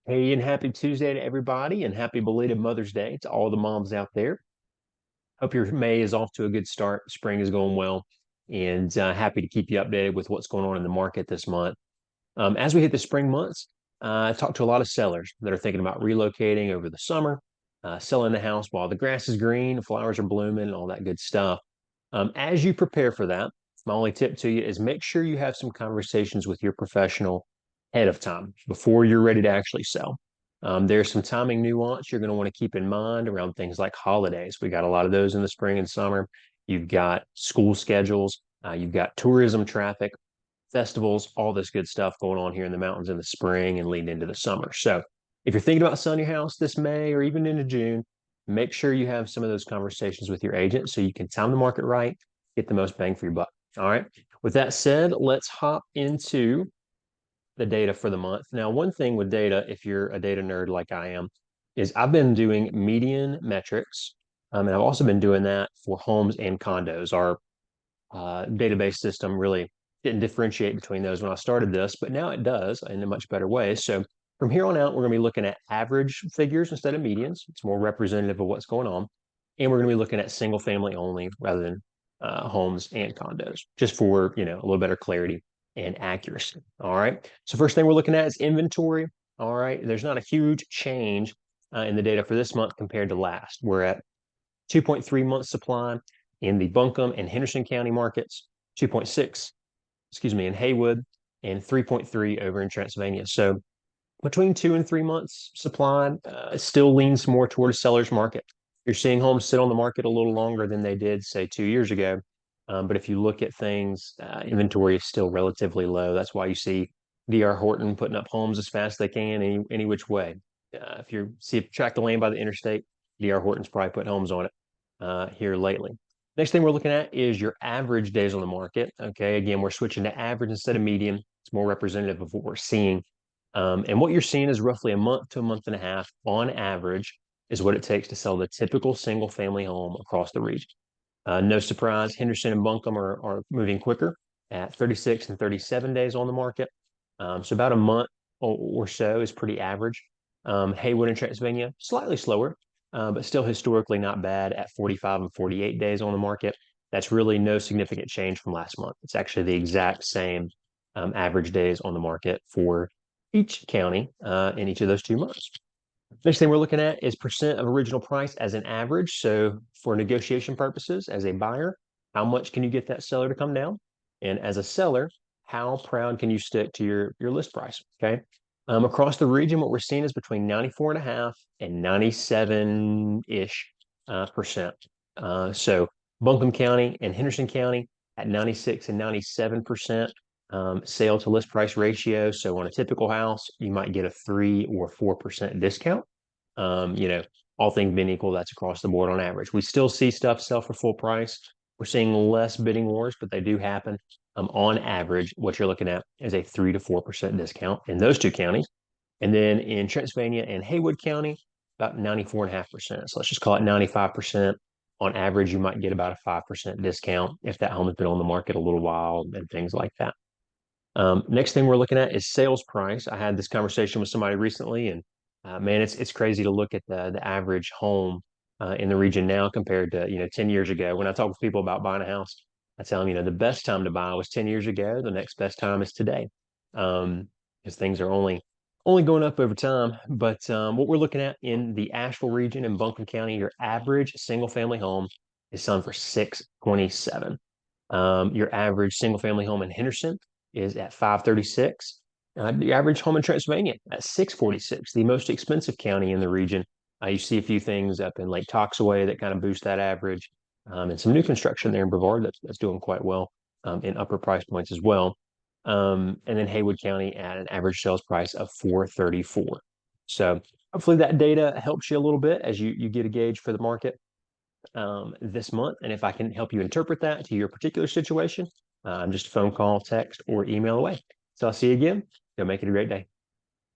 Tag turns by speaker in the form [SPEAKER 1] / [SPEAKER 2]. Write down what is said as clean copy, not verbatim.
[SPEAKER 1] Hey, and happy Tuesday to everybody, and happy belated Mother's Day to all the moms out there. Hope your May is off to a good start. Spring is going well, and happy to keep you updated with what's going on in the market this month. As we hit the spring months, I talked to a lot of sellers that are thinking about relocating over the summer, selling the house while the grass is green, flowers are blooming, and all that good stuff. As you prepare for that, my only tip to you is make sure you have some conversations with your professional ahead of time before you're ready to actually sell. There's some timing nuance you're going to want to keep in mind around things like holidays. We got a lot of those in the spring and summer. You've got school schedules, you've got tourism traffic, festivals, all this good stuff going on here in the mountains in the spring and leading into the summer. So if you're thinking about selling your house this May or even into June, make sure you have some of those conversations with your agent so you can time the market right, get the most bang for your buck. All right. With that said, let's hop into the data for the month. Now, one thing with data, if you're a data nerd like I am, is I've been doing median metrics. And I've also been doing that for homes and condos. Our database system really didn't differentiate between those when I started this, but now it does in a much better way. So from here on out, we're going to be looking at average figures instead of medians. It's more representative of what's going on. And we're going to be looking at single family only rather than homes and condos, just for, a little better clarity and accuracy. All right. So first thing we're looking at is inventory. All right. There's not a huge change in the data for this month compared to last. We're at 2.3 months supply in the Buncombe and Henderson County markets, 2.6, in Haywood, and 3.3 over in Transylvania. So between 2 and 3 months supply still leans more toward a seller's market. You're seeing homes sit on the market a little longer than they did, say, 2 years ago. But if you look at things, inventory is still relatively low. That's why you see D.R. Horton putting up homes as fast as they can any which way. If you see a tract of land by the interstate, D.R. Horton's probably putting homes on it here lately. Next thing we're looking at is your average days on the market. Okay, again, we're switching to average instead of median. It's more representative of what we're seeing. And what you're seeing is roughly a month to a month and a half on average is what it takes to sell the typical single family home across the region. No surprise, Henderson and Buncombe are moving quicker at 36 and 37 days on the market. So about a month or so is pretty average. Haywood and Transylvania, slightly slower, but still historically not bad at 45 and 48 days on the market. That's really no significant change from last month. It's actually the exact same average days on the market for each county in each of those 2 months. Next thing we're looking at is percent of original price as an average. So for negotiation purposes, as a buyer, how much can you get that seller to come down? And as a seller, how proud can you stick to your list price? Okay. Across the region, what we're seeing is between 94.5 and 97-ish percent. So Buncombe County and Henderson County at 96 and 97% sale to list price ratio. So on a typical house, you might get a 3 or 4% discount. All things being equal, that's across the board on average. We still see stuff sell for full price. We're seeing less bidding wars, but they do happen. On average, what you're looking at is a 3 to 4% discount in those two counties. And then in Transylvania and Haywood County, about 94.5%. So let's just call it 95%. On average, you might get about a 5% discount if that home has been on the market a little while and things like that. Next thing we're looking at is sales price. I had this conversation with somebody recently, and man, it's crazy to look at the average home in the region now compared to 10 years ago. When I talk with people about buying a house, I tell them the best time to buy was 10 years ago. The next best time is today, because things are only going up over time. But what we're looking at in the Asheville region in Buncombe County, your average single family home is selling for 627. Your average single family home in Henderson is at 536. The average home in Transylvania at 646, the most expensive county in the region. You see a few things up in Lake Toxaway that kind of boost that average, and some new construction there in Brevard that's doing quite well in upper price points as well. And then Haywood County at an average sales price of 434. So hopefully that data helps you a little bit as you get a gauge for the market this month. And if I can help you interpret that to your particular situation, just a phone call, text, or email away. So I'll see you again. Go make it a great day.